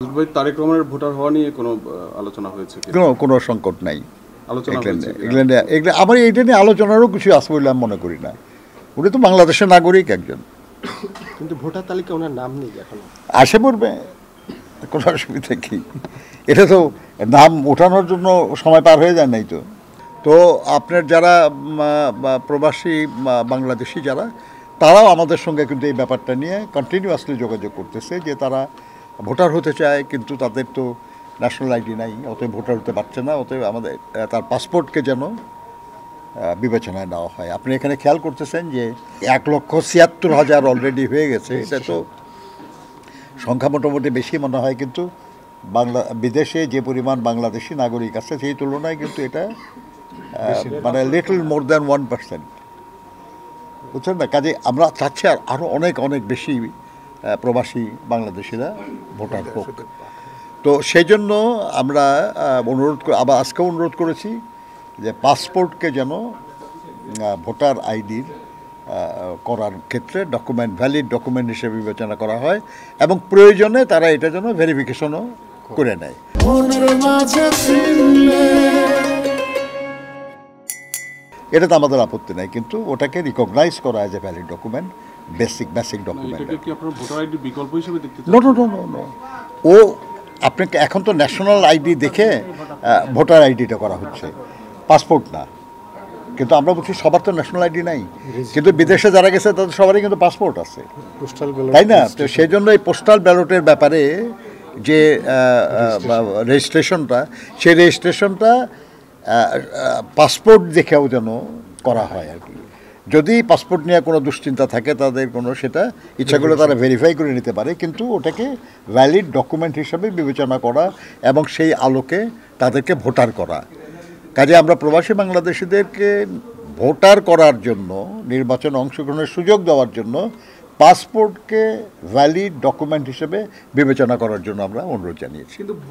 ভাই তারেক রহমানের ভোটার হওয়া নিয়ে কোনো আলোচনা হয়েছে কি? কোনো সংকট নাই। আলোচনা হয়েছে কিনা? এগুলো আমার এইটা নিয়ে আলোচনারও কিছু আছে বলে আমি মনে করি না। উনি তো বাংলাদেশের নাগরিক একজন, কিন্তু ভোটার তালিকা ওনার নাম নেই এখনো। আসে পড়বে, কোনো অসুবিধা কি? এটা তো নাম ওঠানোর জন্য সময় পার হয়ে যায় নাই তো। তো আপনার যারা প্রবাসী বাংলাদেশি যারা, তারাও আমাদের সঙ্গে কিন্তু এই ব্যাপারটা নিয়ে কন্টিনিউয়াসলি যোগাযোগ করতেছে যে তারা ভোটার হতে চায়, কিন্তু তাদের তো ন্যাশনাল আইডি নাই, অতএব ভোটার হতে পারছে না, অতএব আমাদের তার পাসপোর্টকে যেন বিবেচনায় নেওয়া হয়। আপনি এখানে খেয়াল করতেছেন যে 1,76,000 অলরেডি হয়ে গেছে। এটা তো সংখ্যা মোটামুটি বেশি মনে হয়, কিন্তু বিদেশে যে পরিমাণ বাংলাদেশি নাগরিক আছে সেই তুলনায় কিন্তু এটা মানে লিটল মোর দ্যান 1%, বুঝছেন না? কাজে আমরা চাচ্ছি আরও অনেক অনেক বেশি প্রবাসী বাংলাদেশিরা ভোটার হোক। তো সেই জন্য আমরা আবার আজকেও অনুরোধ করেছি যে পাসপোর্টকে যেন ভোটার আইডির করার ক্ষেত্রে ভ্যালিড ডকুমেন্ট হিসেবে বিবেচনা করা হয়, এবং প্রয়োজনে তারা এটা যেন ভেরিফিকেশনও করে নেয়। এটাতে আমাদের আপত্তি নাই, কিন্তু ওটাকে রিকগনাইজ করা as a valid document, basic document. এটাকে কি আপনারা ভোটার আইডি বিকল্প হিসেবে দেখতে চান? নো। ও আপনাকে এখন তো ন্যাশনাল আইডি দেখে ভোটার আইডিটা করা হচ্ছে, পাসপোর্ট না। কিন্তু আমরা বলছি সবার তো ন্যাশনাল আইডি নাই, কিন্তু বিদেশে যারা গেছে তাদের সবারই কিন্তু পাসপোর্ট আছে, তাই না? তো সেই জন্য এই পোস্টাল ব্যালটের ব্যাপারে যে রেজিস্ট্রেশনটা, সেই রেজিস্ট্রেশনটা পাসপোর্ট দেখেও যেন করা হয় আর কি। যদি পাসপোর্ট নিয়ে কোনো দুশ্চিন্তা থাকে তাদের কোনো, সেটা ইচ্ছা করলে তারা ভেরিফাই করে নিতে পারে, কিন্তু ওটাকে ভ্যালিড ডকুমেন্ট হিসাবে বিবেচনা করা এবং সেই আলোকে তাদেরকে ভোটার করা। কাজে আমরা প্রবাসী বাংলাদেশিদেরকে ভোটার করার জন্য, নির্বাচনে অংশগ্রহণের সুযোগ দেওয়ার জন্য পাসপোর্টকে ভ্যালিড ডকুমেন্ট হিসেবে বিবেচনা করার জন্য আমরা অনুরোধ জানিয়েছি।